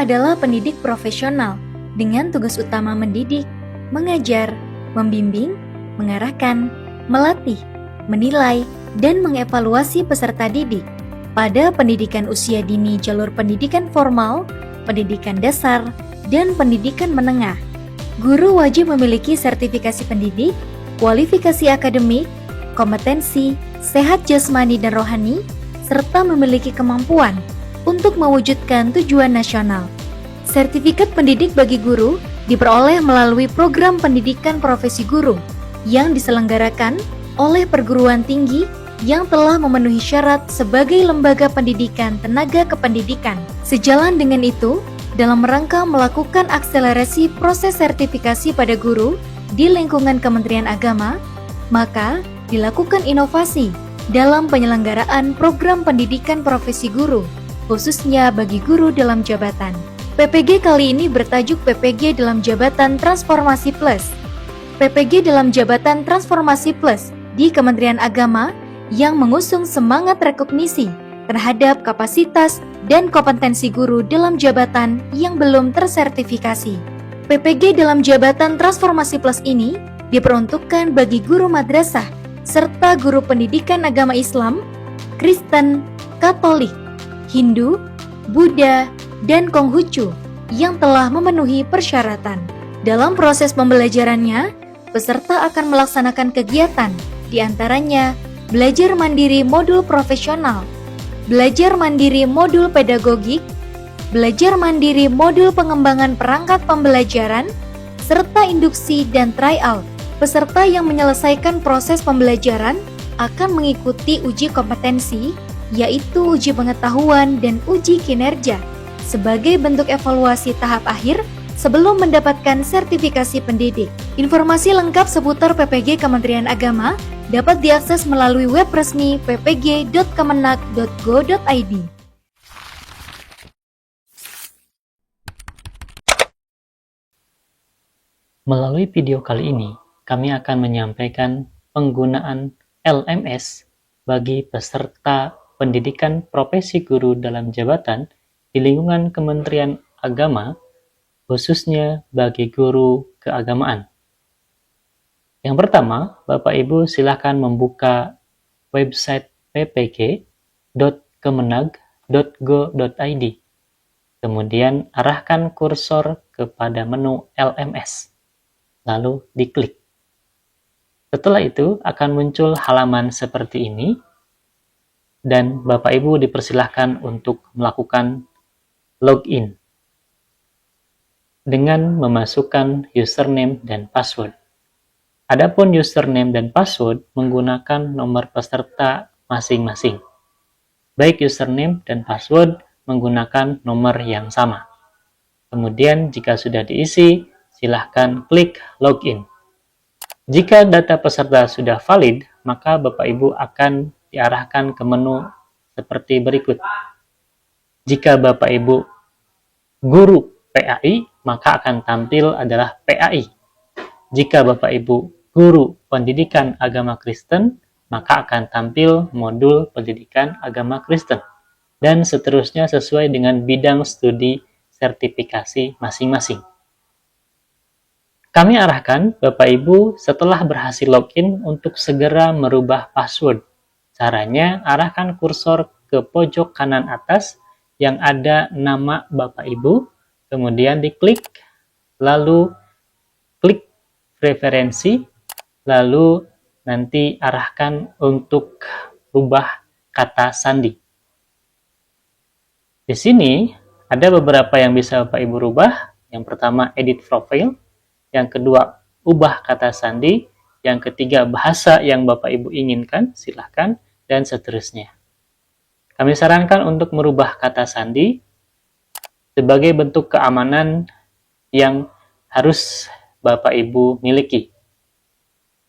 adalah pendidik profesional dengan tugas utama mendidik, mengajar, membimbing, mengarahkan, melatih, menilai, dan mengevaluasi peserta didik pada pendidikan usia dini jalur pendidikan formal, pendidikan dasar, dan pendidikan menengah. Guru wajib memiliki sertifikasi pendidik, kualifikasi akademik, kompetensi, sehat jasmani dan rohani, serta memiliki kemampuan untuk mewujudkan tujuan nasional. Sertifikat pendidik bagi guru diperoleh melalui program pendidikan profesi guru yang diselenggarakan oleh perguruan tinggi yang telah memenuhi syarat sebagai lembaga pendidikan tenaga kependidikan. Sejalan dengan itu, dalam rangka melakukan akselerasi proses sertifikasi pada guru di lingkungan Kementerian Agama, maka dilakukan inovasi dalam penyelenggaraan program pendidikan profesi guru, khususnya bagi guru dalam jabatan. PPG kali ini bertajuk PPG dalam Jabatan Transformasi Plus. PPG dalam Jabatan Transformasi Plus di Kementerian Agama yang mengusung semangat rekognisi terhadap kapasitas dan kompetensi guru dalam jabatan yang belum tersertifikasi. PPG dalam Jabatan Transformasi Plus ini diperuntukkan bagi guru madrasah serta guru pendidikan agama Islam, Kristen, Katolik, Hindu, Buddha, dan Konghucu yang telah memenuhi persyaratan. Dalam proses pembelajarannya, peserta akan melaksanakan kegiatan, diantaranya belajar mandiri modul profesional, belajar mandiri modul pedagogik, belajar mandiri modul pengembangan perangkat pembelajaran, serta induksi dan tryout. Peserta yang menyelesaikan proses pembelajaran akan mengikuti uji kompetensi, yaitu uji pengetahuan dan uji kinerja, sebagai bentuk evaluasi tahap akhir sebelum mendapatkan sertifikasi pendidik. Informasi lengkap seputar PPG Kementerian Agama dapat diakses melalui web resmi ppg.kemenak.go.id. Melalui video kali ini, kami akan menyampaikan penggunaan LMS bagi peserta pendidikan profesi guru dalam jabatan di lingkungan Kementerian Agama, khususnya bagi guru keagamaan. Yang pertama, Bapak Ibu silakan membuka website ppg.kemenag.go.id. Kemudian arahkan kursor kepada menu LMS, lalu diklik. Setelah itu akan muncul halaman seperti ini, dan Bapak Ibu dipersilahkan untuk melakukan login dengan memasukkan username dan password. Adapun username dan password menggunakan nomor peserta masing-masing. Baik username dan password menggunakan nomor yang sama. Kemudian jika sudah diisi, silahkan klik login. Jika data peserta sudah valid, maka Bapak Ibu akan diarahkan ke menu seperti berikut. Jika Bapak Ibu guru PAI, maka akan tampil adalah PAI. Jika Bapak Ibu guru pendidikan agama Kristen, maka akan tampil modul pendidikan agama Kristen. Dan seterusnya sesuai dengan bidang studi sertifikasi masing-masing. Kami arahkan Bapak Ibu setelah berhasil login untuk segera merubah password. Caranya, arahkan kursor ke pojok kanan atas yang ada nama Bapak Ibu, kemudian diklik, lalu klik preferensi, lalu nanti arahkan untuk rubah kata sandi. Di sini ada beberapa yang bisa Bapak Ibu rubah. Yang pertama, edit profile. Yang kedua, ubah kata sandi. Yang ketiga, bahasa yang Bapak Ibu inginkan, silahkan, dan seterusnya. Kami sarankan untuk merubah kata sandi sebagai bentuk keamanan yang harus Bapak Ibu miliki.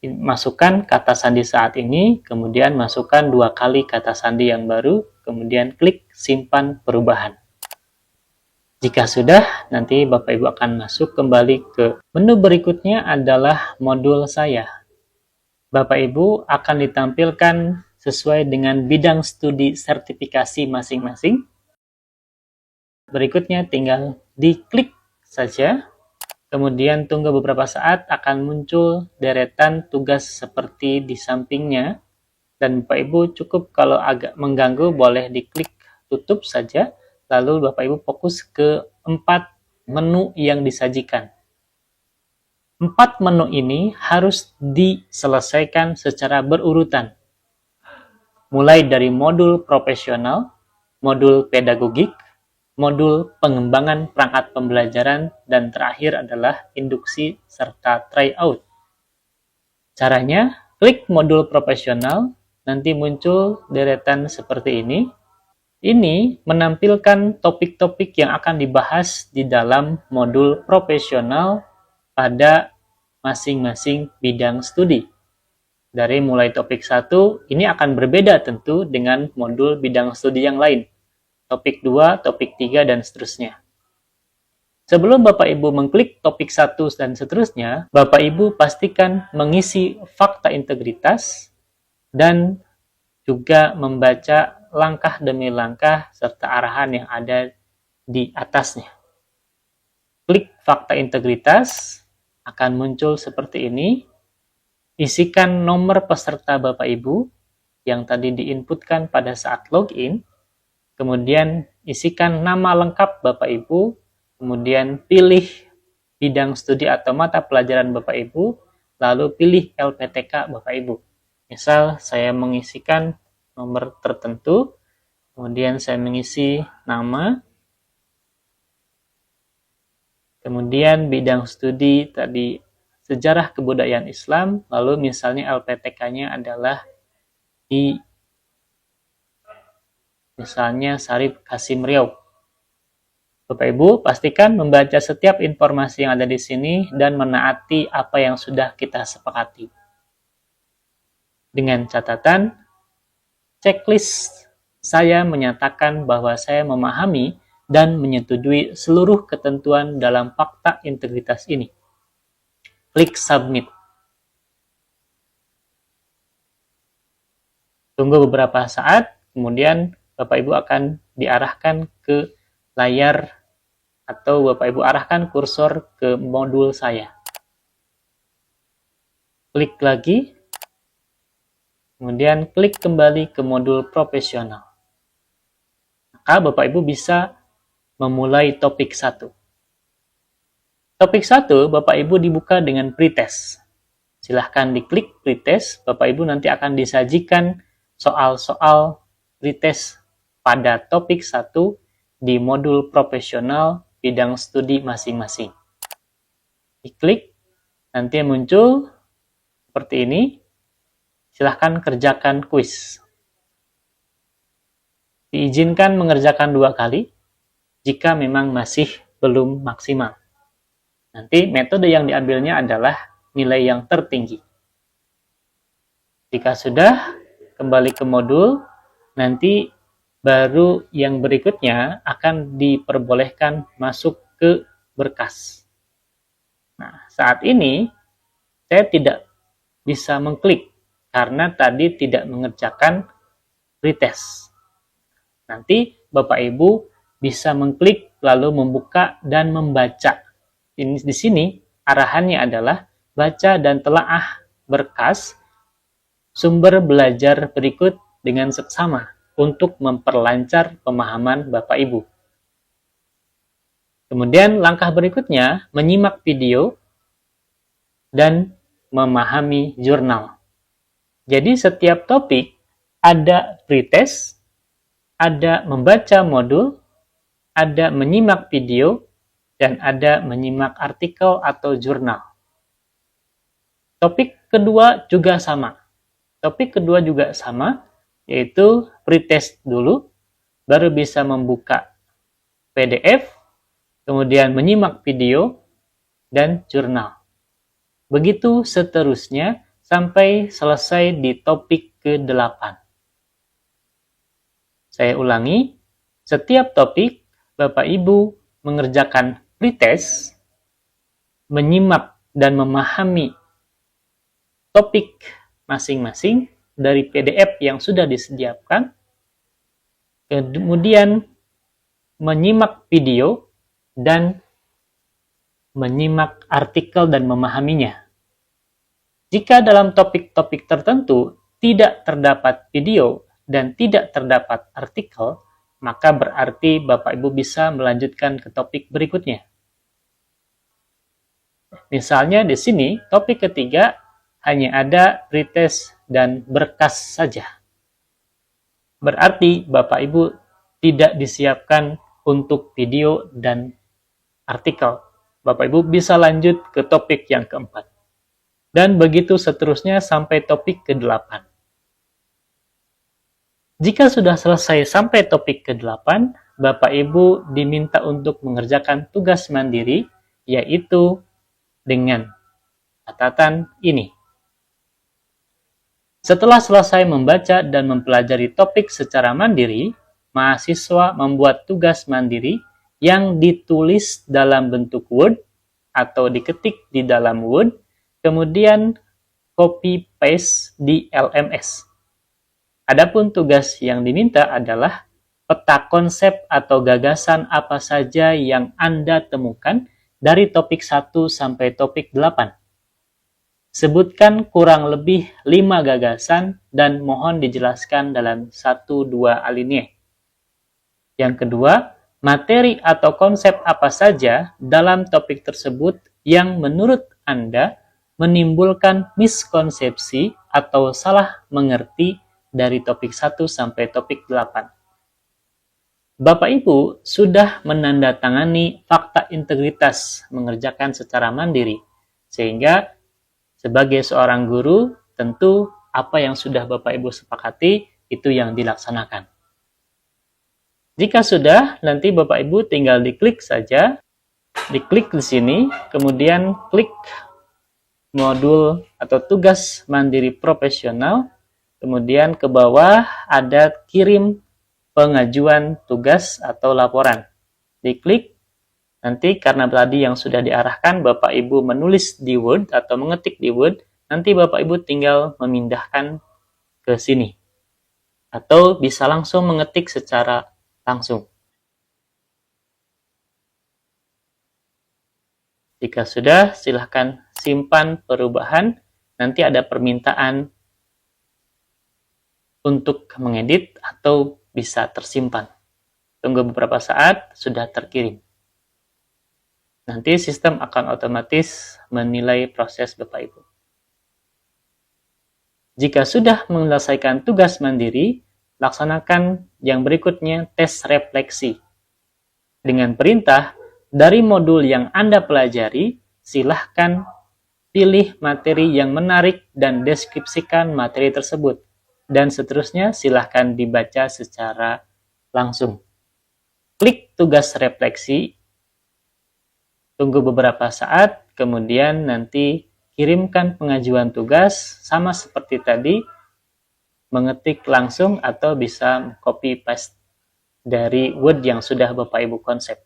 Masukkan kata sandi saat ini, kemudian masukkan 2 kali kata sandi yang baru, kemudian klik simpan perubahan. Jika sudah, nanti Bapak Ibu akan masuk kembali ke menu berikutnya adalah modul saya. Bapak Ibu akan ditampilkan sesuai dengan bidang studi sertifikasi masing-masing. Berikutnya tinggal diklik saja. Kemudian tunggu beberapa saat, akan muncul deretan tugas seperti di sampingnya. Dan Bapak Ibu cukup kalau agak mengganggu boleh diklik tutup saja. Lalu Bapak Ibu fokus ke 4 menu yang disajikan. 4 menu ini harus diselesaikan secara berurutan. Mulai dari modul profesional, modul pedagogik, modul pengembangan perangkat pembelajaran, dan terakhir adalah induksi serta tryout. Caranya, klik modul profesional, nanti muncul deretan seperti ini. Ini menampilkan topik-topik yang akan dibahas di dalam modul profesional pada masing-masing bidang studi. Dari mulai topik 1, ini akan berbeda tentu dengan modul bidang studi yang lain. Topik 2, topik 3, dan seterusnya. Sebelum Bapak Ibu mengklik topik 1 dan seterusnya, Bapak Ibu pastikan mengisi fakta integritas dan juga membaca langkah demi langkah serta arahan yang ada di atasnya. Klik fakta integritas, akan muncul seperti ini. Isikan nomor peserta Bapak Ibu yang tadi diinputkan pada saat login. Kemudian isikan nama lengkap Bapak Ibu, kemudian pilih bidang studi atau mata pelajaran Bapak Ibu, lalu pilih LPTK Bapak Ibu. Misal saya mengisikan nomor tertentu, kemudian saya mengisi nama, kemudian bidang studi tadi sejarah kebudayaan Islam, lalu misalnya LPTK-nya adalah di misalnya Syarif Kasim Riau. Bapak Ibu pastikan membaca setiap informasi yang ada di sini dan menaati apa yang sudah kita sepakati. Dengan catatan, checklist saya menyatakan bahwa saya memahami dan menyetujui seluruh ketentuan dalam fakta integritas ini. Klik submit. Tunggu beberapa saat, kemudian Bapak Ibu akan diarahkan ke layar atau Bapak Ibu arahkan kursor ke modul saya. Klik lagi, kemudian klik kembali ke modul profesional. Maka Bapak Ibu bisa memulai topik 1. Topik 1, Bapak Ibu dibuka dengan pretest. Silahkan diklik pretest, Bapak Ibu nanti akan disajikan soal-soal pretest pada topik 1 di modul profesional bidang studi masing-masing. Diklik, nanti muncul seperti ini. Silahkan kerjakan kuis. Diizinkan mengerjakan 2 kali jika memang masih belum maksimal. Nanti metode yang diambilnya adalah nilai yang tertinggi. Jika sudah, kembali ke modul, nanti baru yang berikutnya akan diperbolehkan masuk ke berkas. Nah, saat ini saya tidak bisa mengklik karena tadi tidak mengerjakan pretest. Nanti Bapak Ibu bisa mengklik lalu membuka dan membaca. Di sini arahannya adalah baca dan telaah berkas sumber belajar berikut dengan seksama untuk memperlancar pemahaman Bapak Ibu. Kemudian langkah berikutnya menyimak video dan memahami jurnal. Jadi setiap topik ada pretest, ada membaca modul, ada menyimak video, dan ada menyimak artikel atau jurnal. Topik kedua juga sama. Yaitu pretest dulu, baru bisa membuka PDF, kemudian menyimak video, dan jurnal. Begitu seterusnya sampai selesai di topik ke-8. Saya ulangi, setiap topik Bapak Ibu mengerjakan pretest, menyimak dan memahami topik masing-masing dari PDF yang sudah disediakan, kemudian menyimak video dan menyimak artikel dan memahaminya. Jika dalam topik-topik tertentu tidak terdapat video dan tidak terdapat artikel, maka berarti Bapak Ibu bisa melanjutkan ke topik berikutnya. Misalnya di sini, topik ketiga hanya ada pretest dan berkas saja. Berarti Bapak Ibu tidak disiapkan untuk video dan artikel. Bapak Ibu bisa lanjut ke topik yang keempat. Dan begitu seterusnya sampai topik ke-8. Jika sudah selesai sampai topik ke-8, Bapak Ibu diminta untuk mengerjakan tugas mandiri, yaitu dengan catatan ini. Setelah selesai membaca dan mempelajari topik secara mandiri, mahasiswa membuat tugas mandiri yang ditulis dalam bentuk Word atau diketik di dalam Word, kemudian copy paste di LMS. Adapun tugas yang diminta adalah peta konsep atau gagasan apa saja yang Anda temukan dari topik 1 sampai topik 8. Sebutkan kurang lebih 5 gagasan dan mohon dijelaskan dalam 1-2 alinea. Yang kedua, materi atau konsep apa saja dalam topik tersebut yang menurut Anda menimbulkan miskonsepsi atau salah mengerti dari topik 1 sampai topik 8. Bapak Ibu sudah menandatangani fakta integritas mengerjakan secara mandiri, sehingga sebagai seorang guru, tentu apa yang sudah Bapak Ibu sepakati itu yang dilaksanakan. Jika sudah, nanti Bapak Ibu tinggal diklik saja, diklik di sini, kemudian klik modul atau tugas mandiri profesional, kemudian ke bawah ada kirim pengajuan tugas atau laporan. Diklik, nanti karena tadi yang sudah diarahkan Bapak Ibu menulis di Word atau mengetik di Word, nanti Bapak Ibu tinggal memindahkan ke sini. Atau bisa langsung mengetik secara langsung. Jika sudah, silahkan simpan perubahan. Nanti ada permintaan untuk mengedit atau bisa tersimpan. Tunggu beberapa saat, sudah terkirim. Nanti sistem akan otomatis menilai proses Bapak Ibu. Jika sudah menyelesaikan tugas mandiri, laksanakan yang berikutnya tes refleksi. Dengan perintah, dari modul yang Anda pelajari, silahkan pilih materi yang menarik dan deskripsikan materi tersebut. Dan seterusnya silahkan dibaca secara langsung. Klik tugas refleksi, tunggu beberapa saat, kemudian nanti kirimkan pengajuan tugas, sama seperti tadi, mengetik langsung atau bisa copy paste dari Word yang sudah Bapak Ibu konsep.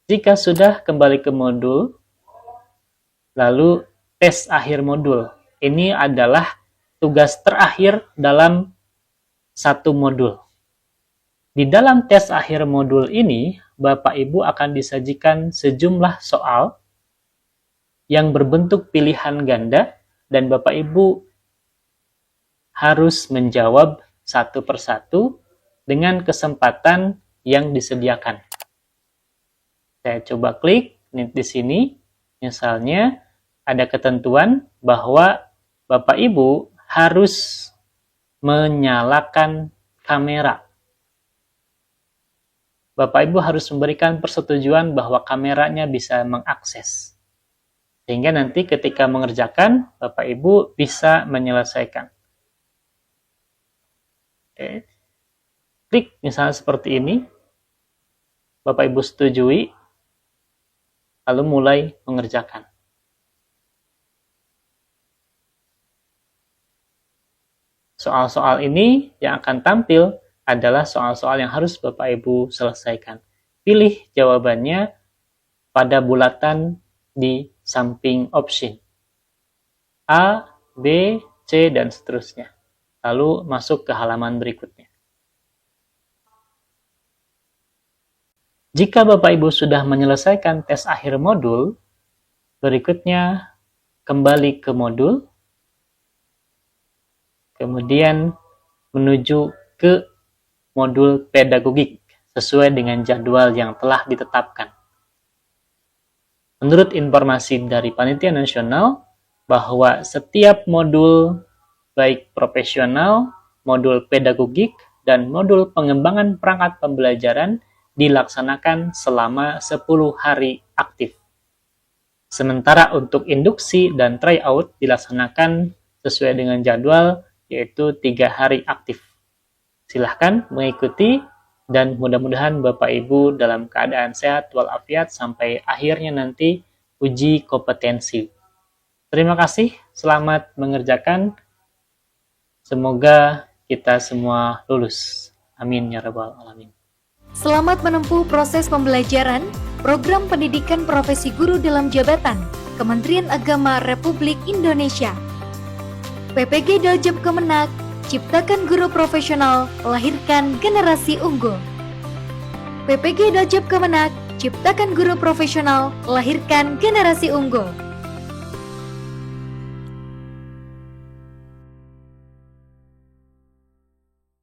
Jika sudah, kembali ke modul, lalu tes akhir modul. Ini adalah tugas terakhir dalam satu modul. Di dalam tes akhir modul ini, Bapak Ibu akan disajikan sejumlah soal yang berbentuk pilihan ganda dan Bapak Ibu harus menjawab satu persatu dengan kesempatan yang disediakan. Saya coba klik di sini, misalnya ada ketentuan bahwa Bapak Ibu harus menyalakan kamera. Bapak Ibu harus memberikan persetujuan bahwa kameranya bisa mengakses. Sehingga nanti ketika mengerjakan, Bapak Ibu bisa menyelesaikan. Oke. Klik misalnya seperti ini. Bapak Ibu setujui, lalu mulai mengerjakan. Soal-soal ini yang akan tampil adalah soal-soal yang harus Bapak Ibu selesaikan. Pilih jawabannya pada bulatan di samping option. A, B, C, dan seterusnya. Lalu masuk ke halaman berikutnya. Jika Bapak Ibu sudah menyelesaikan tes akhir modul, berikutnya kembali ke modul, kemudian menuju ke modul pedagogik sesuai dengan jadwal yang telah ditetapkan. Menurut informasi dari Panitia Nasional, bahwa setiap modul baik profesional, modul pedagogik, dan modul pengembangan perangkat pembelajaran dilaksanakan selama 10 hari aktif. Sementara untuk induksi dan tryout dilaksanakan sesuai dengan jadwal, yaitu 3 hari aktif. Silahkan mengikuti dan mudah-mudahan Bapak Ibu dalam keadaan sehat walafiat sampai akhirnya nanti uji kompetensi. Terima kasih, selamat mengerjakan. Semoga kita semua lulus. Amin ya rabbal alamin. Selamat menempuh proses pembelajaran Program Pendidikan Profesi Guru dalam Jabatan Kementerian Agama Republik Indonesia. PPG Daljab Kemenak, ciptakan guru profesional, lahirkan generasi unggul. PPG Daljab Kemenak, ciptakan guru profesional, lahirkan generasi unggul.